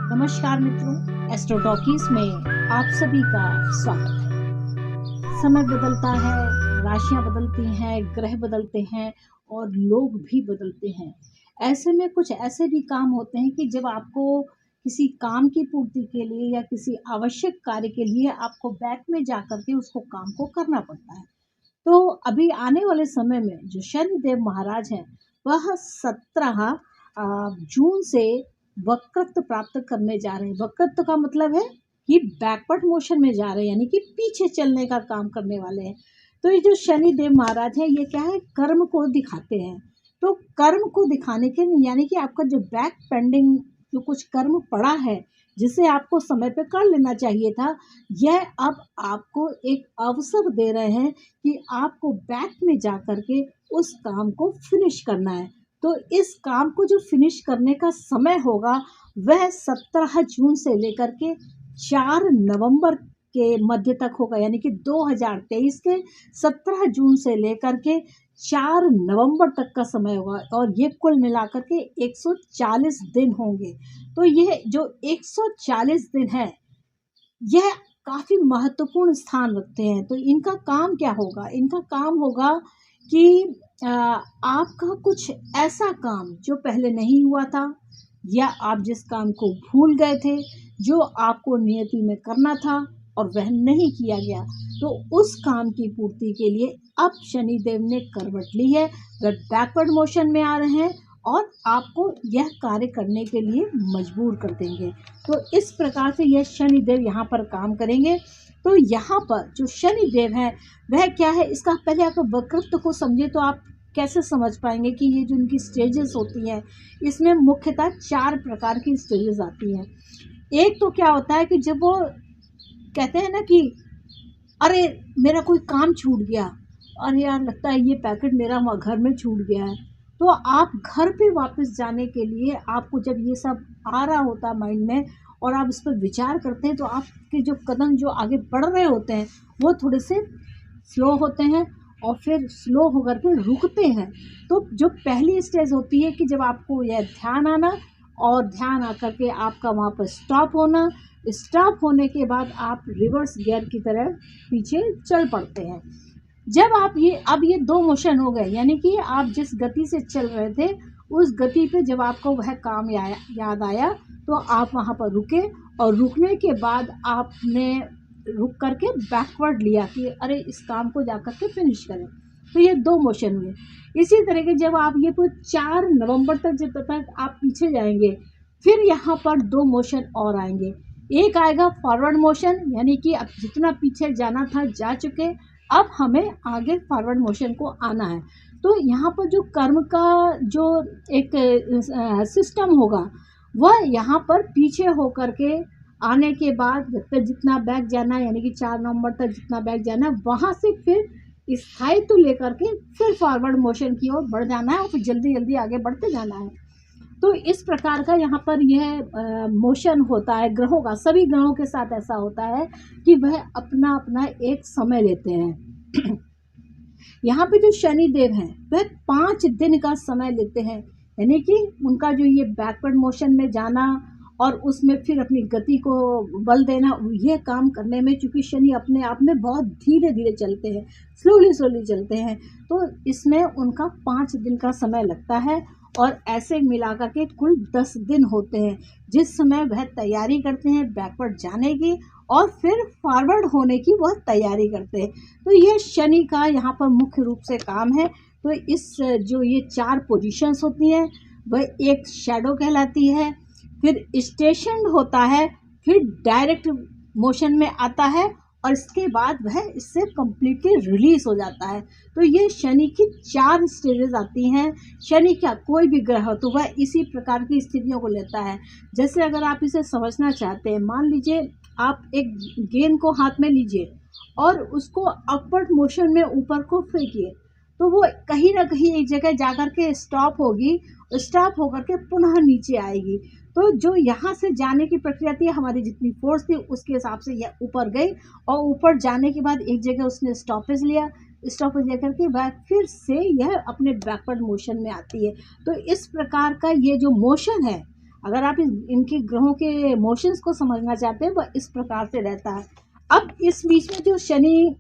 नमस्कार मित्रों, astro talkies में आप सभी का स्वागत है। समय बदलता है, राशियां बदलती हैं, ग्रह बदलते हैं और लोग भी बदलते हैं। ऐसे में कुछ ऐसे भी काम होते हैं कि जब आपको किसी काम की पूर्ति के लिए या किसी आवश्यक कार्य के लिए आपको बैंक में जा करके उसको काम को करना पड़ता है। तो अभी आने वाले समय में जो शनिदेव महाराज हैं वह 17 जून से वक्रत्व प्राप्त करने जा रहे हैं। वक्रत्व का मतलब है कि बैकवर्ड मोशन में जा रहे हैं, यानी कि पीछे चलने का काम करने वाले हैं। तो ये जो शनिदेव महाराज हैं ये क्या है, कर्म को दिखाते हैं। तो कर्म को दिखाने के यानी कि आपका जो बैक पेंडिंग जो कुछ कर्म पड़ा है जिसे आपको समय पे कर लेना चाहिए था, यह अब आपको एक अवसर दे रहे हैं कि आपको बैंक में जा कर के उस काम को फिनिश करना है। तो इस काम को जो फिनिश करने का समय होगा वह 17 जून से लेकर के 4 नवंबर के मध्य तक होगा, यानी कि 2023 के 17 जून से लेकर के 4 नवंबर तक का समय होगा और ये कुल मिलाकर के 140 दिन होंगे। तो यह जो 140 दिन है यह काफ़ी महत्वपूर्ण स्थान रखते हैं। तो इनका काम क्या होगा? इनका काम होगा कि आपका कुछ ऐसा काम जो पहले नहीं हुआ था या आप जिस काम को भूल गए थे, जो आपको नियति में करना था और वह नहीं किया गया, तो उस काम की पूर्ति के लिए अब शनिदेव ने करवट ली है। वह बैकवर्ड मोशन में आ रहे हैं और आपको यह कार्य करने के लिए मजबूर कर देंगे। तो इस प्रकार से यह शनिदेव यहाँ पर काम करेंगे। तो यहाँ पर जो शनिदेव है वह क्या है, इसका पहले आप वक्रत्व को समझे तो आप कैसे समझ पाएंगे कि ये जो उनकी स्टेजेस होती हैं इसमें मुख्यतः 4 प्रकार की स्टेजेस आती हैं। एक तो क्या होता है कि जब वो कहते हैं ना कि अरे मेरा कोई काम छूट गया, अरे यार लगता है ये पैकेट मेरा घर में छूट गया है, तो आप घर पे वापस जाने के लिए आपको जब ये सब आ रहा होता है माइंड में और आप इस पर विचार करते हैं तो आपके जो कदम जो आगे बढ़ रहे होते हैं वो थोड़े से स्लो होते हैं और फिर स्लो होकर के रुकते हैं। तो जो पहली स्टेज होती है कि जब आपको यह ध्यान आना और ध्यान आकर के आपका वहाँ पर स्टॉप होना, स्टॉप होने के बाद आप रिवर्स गियर की तरह पीछे चल पड़ते हैं। जब आप ये 2 मोशन हो गए, यानी कि आप जिस गति से चल रहे थे उस गति पे जब आपको वह काम याद आया तो आप वहाँ पर रुके और रुकने के बाद आपने रुक करके बैकवर्ड लिया कि अरे इस काम को जा करके फिनिश करें। तो ये 2 मोशन हुए। इसी तरह के जब आप ये कोई 4 नवंबर तक जब तक आप पीछे जाएंगे फिर यहाँ पर 2 मोशन और आएंगे। एक आएगा फॉरवर्ड मोशन, यानी कि अब जितना पीछे जाना था जा चुके, अब हमें आगे फॉरवर्ड मोशन को आना है। तो यहाँ पर जो कर्म का जो एक सिस्टम होगा वह यहाँ पर पीछे होकर के आने के बाद जब तक जितना बैक जाना है, यानी कि 4 नवंबर तक जितना बैक जाना है, वहाँ से फिर स्थायित्व लेकर के फिर फॉरवर्ड मोशन की ओर बढ़ जाना है और फिर जल्दी जल्दी आगे बढ़ते जाना है। तो इस प्रकार का यहाँ पर यह मोशन होता है ग्रहों का। सभी ग्रहों के साथ ऐसा होता है कि वह अपना अपना एक समय लेते हैं। यहाँ पे जो शनिदेव हैं वह 5 दिन का समय लेते हैं, यानी कि उनका जो ये बैकवर्ड मोशन में जाना और उसमें फिर अपनी गति को बल देना, ये काम करने में चूँकि शनि अपने आप में बहुत धीरे धीरे चलते हैं, स्लोली चलते हैं, तो इसमें उनका 5 दिन का समय लगता है और ऐसे मिलाकर के कुल 10 दिन होते हैं जिस समय वह तैयारी करते हैं बैकवर्ड जाने की और फिर फॉरवर्ड होने की वह तैयारी करते हैं। तो ये शनि का यहाँ पर मुख्य रूप से काम है। तो इस जो ये 4 पोजीशंस होती हैं वह एक शैडो कहलाती है, फिर स्टेशन होता है, फिर डायरेक्ट मोशन में आता है और इसके बाद वह इससे कम्प्लीटली रिलीज हो जाता है। तो ये शनि की 4 स्टेजेस आती हैं। शनि क्या कोई भी ग्रह हो तो वह इसी प्रकार की स्थितियों को लेता है। जैसे अगर आप इसे समझना चाहते हैं, मान लीजिए आप एक गेंद को हाथ में लीजिए और उसको अपवर्ड मोशन में ऊपर को फेंकिए, तो वो कहीं ना कहीं एक जगह जाकर के स्टॉप होगी, स्टॉप होकर के पुनः नीचे आएगी। तो जो यहाँ से जाने की प्रक्रिया थी, हमारी जितनी फोर्स थी उसके हिसाब से यह ऊपर गई और ऊपर जाने के बाद एक जगह उसने स्टॉपेज लिया, स्टॉपेज लेकर के वह फिर से यह अपने बैकवर्ड मोशन में आती है। तो इस प्रकार का ये जो मोशन है अगर आप इनके ग्रहों के मोशंस को समझना चाहते हैं, वह इस प्रकार से रहता है। अब इस बीच में जो शनि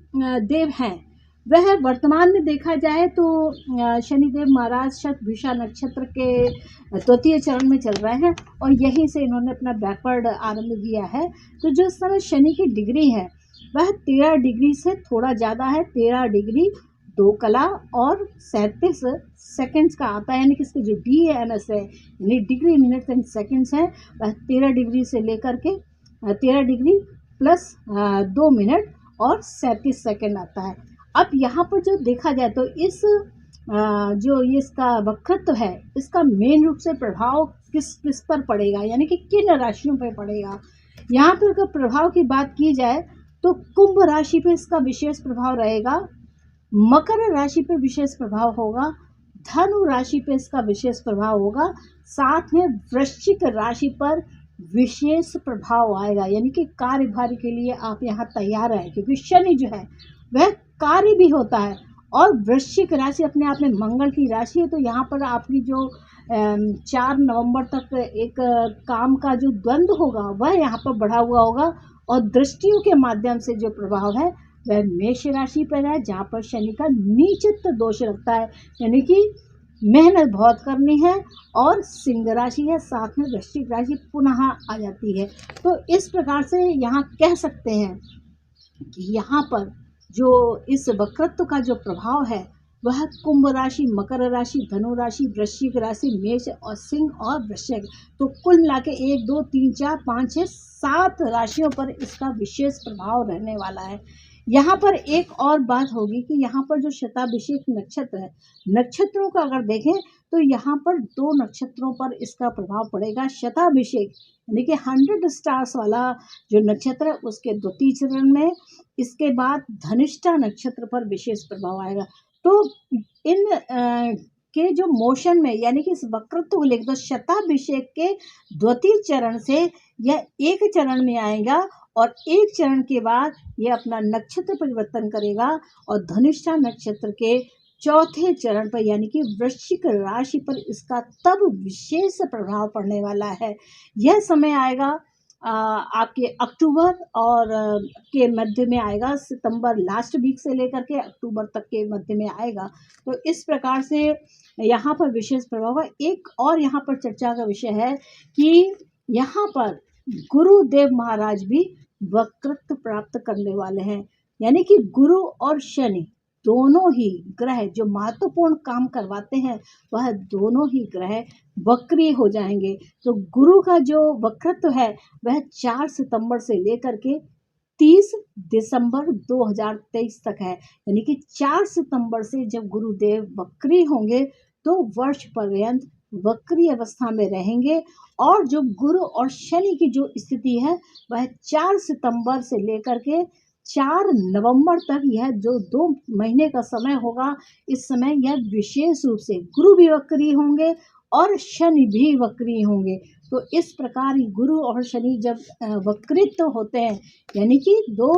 देव हैं, वह वर्तमान में देखा जाए तो शनिदेव महाराज शतभिषा नक्षत्र के द्वितीय चरण में चल रहे हैं और यहीं से इन्होंने अपना बैकवर्ड आरंभ किया है। तो जो इस समय शनि की डिग्री है वह 13 डिग्री से थोड़ा ज़्यादा है, 13 डिग्री 2 कला और 37 सेकंड्स का आता है, यानी कि इसके जो DAMS है यानी डिग्री मिनट्स एंड सेकंड्स है, वह 13 डिग्री से लेकर के 13 डिग्री प्लस 2 मिनट और 37 सेकंड आता है। अब यहाँ पर जो देखा जाए तो इस जो ये इसका वक्रत्व है, इसका मेन रूप से प्रभाव किस किस पर पड़ेगा, यानी कि किन राशियों पर पड़ेगा। यहाँ पर अगर प्रभाव की बात की जाए तो कुंभ राशि पे इसका विशेष प्रभाव रहेगा, मकर राशि पे विशेष प्रभाव होगा, धनु राशि पे इसका विशेष प्रभाव होगा, साथ में वृश्चिक राशि पर विशेष प्रभाव आएगा, यानी कि कार्यभारी के लिए आप यहाँ तैयार हैं, क्योंकि शनि जो है वह कार्य भी होता है और वृश्चिक राशि अपने आप में मंगल की राशि है। तो यहाँ पर आपकी जो 4 नवंबर तक एक काम का जो द्वंद्व होगा वह यहाँ पर बढ़ा हुआ होगा और दृष्टियों के माध्यम से जो प्रभाव है वह मेष राशि पर है, जहाँ पर शनि का नीचत्व दोष लगता है, यानी कि मेहनत बहुत करनी है, और सिंह राशि है, साथ में वृश्चिक राशि पुनः आ जाती है। तो इस प्रकार से यहाँ कह सकते हैं कि यहाँ पर जो इस वक्रत्व का जो प्रभाव है वह कुंभ राशि, मकर राशि, धनु राशि, वृश्चिक राशि, मेष और सिंह और वृश्चिक, तो कुल मिला के 1 2 3 4 5 6 7 राशियों पर इसका विशेष प्रभाव रहने वाला है। यहाँ पर एक और बात होगी कि यहाँ पर जो शताभिषेक नक्षत्र है, नक्षत्रों का अगर देखें तो यहाँ पर 2 नक्षत्रों पर इसका प्रभाव पड़ेगा। शताभिषेक यानी कि 100 स्टार्स वाला जो नक्षत्र है उसके द्वितीय चरण में, इसके बाद धनिष्ठा नक्षत्र पर विशेष प्रभाव आएगा। तो इन के जो मोशन में, यानी कि इस वक्रत्व को लेकर, तो शताभिषेक के द्वितीय चरण से यह एक चरण में आएगा और एक चरण के बाद यह अपना नक्षत्र परिवर्तन करेगा और धनिष्ठा नक्षत्र के चौथे चरण पर यानी कि वृश्चिक राशि पर इसका तब विशेष प्रभाव पड़ने वाला है। यह समय आएगा आपके अक्टूबर और के मध्य में आएगा, सितंबर लास्ट वीक से लेकर के अक्टूबर तक के मध्य में आएगा। तो इस प्रकार से यहाँ पर विशेष प्रभाव है। एक और यहाँ पर चर्चा का विषय है कि यहाँ पर गुरुदेव महाराज भी वक्रत्व प्राप्त करने वाले हैं, यानी कि गुरु और शनि दोनों ही ग्रह जो महत्वपूर्ण काम करवाते हैं वह दोनों ही ग्रह वक्री हो जाएंगे। तो गुरु का जो वक्रत्व है वह 4 सितंबर से लेकर के 30 दिसंबर 2023 तक है, यानी कि 4 सितंबर से जब गुरुदेव वक्री होंगे तो वर्ष पर्यंत वक्री अवस्था में रहेंगे, और जो गुरु और शनि की जो स्थिति है वह 4 सितंबर से लेकर के 4 नवंबर तक, यह जो 2 महीने का समय होगा, इस समय यह विशेष रूप से गुरु भी वक्री होंगे और शनि भी वक्री होंगे। तो इस प्रकार गुरु और शनि जब वक्रित होते हैं, यानी कि 2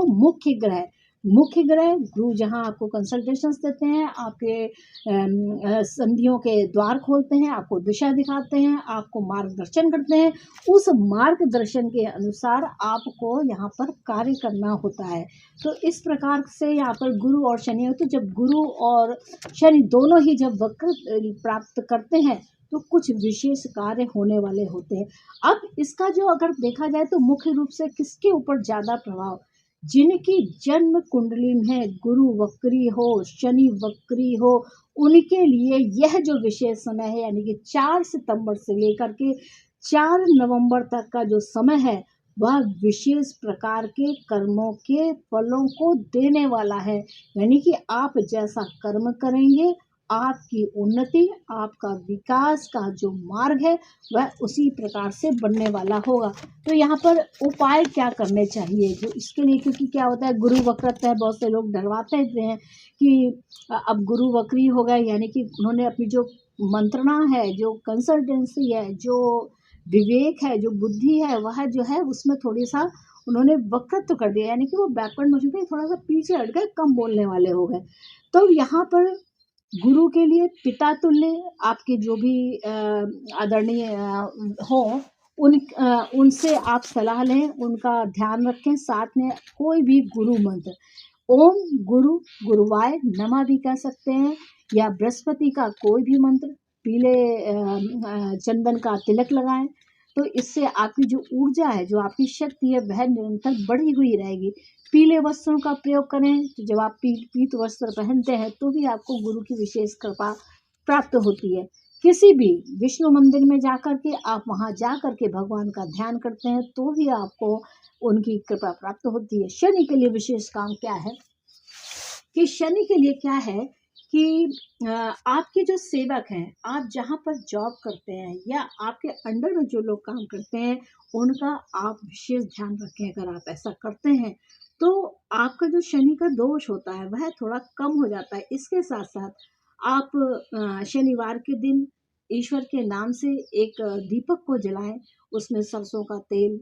मुख्य ग्रह गुरु जहाँ आपको कंसल्टेशंस देते हैं, आपके संधियों के द्वार खोलते हैं, आपको दिशा दिखाते हैं, आपको मार्गदर्शन करते हैं, उस मार्गदर्शन के अनुसार आपको यहाँ पर कार्य करना होता है। तो इस प्रकार से यहाँ पर गुरु और शनि हो, तो जब गुरु और शनि दोनों ही जब वक्र प्राप्त करते हैं तो कुछ विशेष कार्य होने वाले होते हैं। अब इसका जो अगर देखा जाए तो मुख्य रूप से किसके ऊपर ज़्यादा प्रभाव, जिनकी जन्म कुंडली में गुरु वक्री हो, शनि वक्री हो, उनके लिए यह जो विशेष समय है, यानी कि 4 सितंबर से लेकर के 4 नवंबर तक का जो समय है वह विशेष प्रकार के कर्मों के फलों को देने वाला है। यानी कि आप जैसा कर्म करेंगे आपकी उन्नति, आपका विकास का जो मार्ग है वह उसी प्रकार से बनने वाला होगा। तो यहाँ पर उपाय क्या करने चाहिए जो इसके लिए, क्योंकि क्या होता है गुरु वक्रत्व है, बहुत से लोग डरवाते हैं कि अब गुरु वक्री हो गए, यानी कि उन्होंने अपनी जो मंत्रणा है, जो कंसल्टेंसी है, जो विवेक है, जो बुद्धि है, वह जो है उसमें थोड़ी सा उन्होंने वक्रत्व कर दिया, यानी कि वो बैकवर्ड मोशन पे थोड़ा सा पीछे हट गए, कम बोलने वाले हो गए। तो यहाँ पर गुरु के लिए पिता तुल्य आपके जो भी आदरणीय हो, उनसे आप सलाह लें, उनका ध्यान रखें। साथ में कोई भी गुरु मंत्र, ओम गुरु गुरुवाय नमः भी कह सकते हैं, या बृहस्पति का कोई भी मंत्र, पीले चंदन का तिलक लगाएं। तो इससे आपकी जो ऊर्जा है, जो आपकी शक्ति है, वह निरंतर बढ़ी हुई रहेगी। पीले वस्त्रों का प्रयोग करें। तो जब आप पीत वस्त्र पहनते हैं तो भी आपको गुरु की विशेष कृपा प्राप्त होती है। किसी भी विष्णु मंदिर में जाकर के आप वहाँ जा कर के भगवान का ध्यान करते हैं तो भी आपको उनकी कृपा प्राप्त होती है। शनि के लिए विशेष काम क्या है कि शनि के लिए क्या है कि आपके जो सेवक हैं, आप जहाँ पर जॉब करते हैं या आपके अंडर में जो लोग काम करते हैं, उनका आप विशेष ध्यान रखें। अगर आप ऐसा करते हैं तो आपका जो शनि का दोष होता है वह थोड़ा कम हो जाता है। इसके साथ साथ आप शनिवार के दिन ईश्वर के नाम से एक दीपक को जलाएं, उसमें सरसों का तेल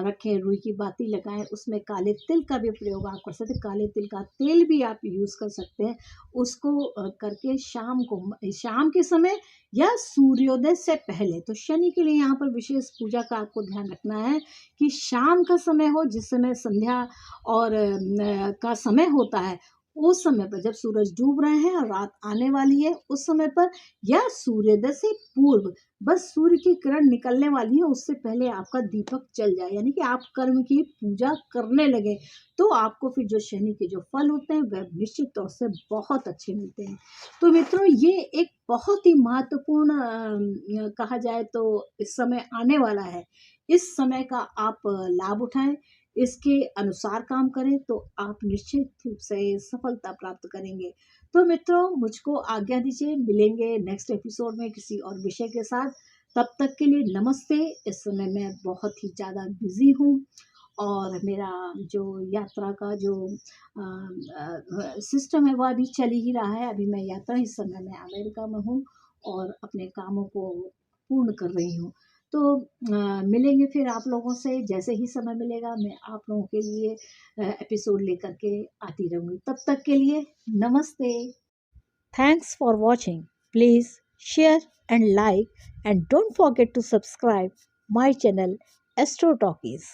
रखें, रुई की बाती लगाएं, उसमें काले तिल का भी प्रयोग आप कर सकते हैं। काले तिल का तेल भी आप यूज़ कर सकते हैं। उसको करके शाम के समय या सूर्योदय से पहले, तो शनि के लिए यहाँ पर विशेष पूजा का आपको ध्यान रखना है कि शाम का समय हो, जिस समय संध्या और का समय होता है, उस समय पर जब सूरज डूब रहे हैं और रात आने वाली है उस समय पर, या सूर्योदय से पूर्व, बस सूर्य की किरण निकलने वाली है उससे पहले आपका दीपक जल जाए, यानी कि आप कर्म की पूजा करने लगे, तो आपको फिर जो शनि के जो फल होते हैं वह निश्चित तौर से बहुत अच्छे मिलते हैं। तो मित्रों, ये एक बहुत ही महत्वपूर्ण कहा जाए तो इस समय आने वाला है। इस समय का आप लाभ उठाएं, इसके अनुसार काम करें तो आप निश्चित रूप से सफलता प्राप्त करेंगे। तो मित्रों, मुझको आज्ञा दीजिए, मिलेंगे नेक्स्ट एपिसोड में किसी और विषय के साथ। तब तक के लिए नमस्ते। इस समय मैं बहुत ही ज़्यादा बिजी हूँ और मेरा जो यात्रा का जो सिस्टम है वह अभी चल ही रहा है। अभी मैं यात्रा, इस समय मैं अमेरिका में हूँ और अपने कामों को पूर्ण कर रही हूँ। तो मिलेंगे फिर आप लोगों से, जैसे ही समय मिलेगा मैं आप लोगों के लिए एपिसोड लेकर के आती रहूँगी। तब तक के लिए नमस्ते। Thanks for watching. Please share and like, and don't forget to subscribe my channel Astro Talkies.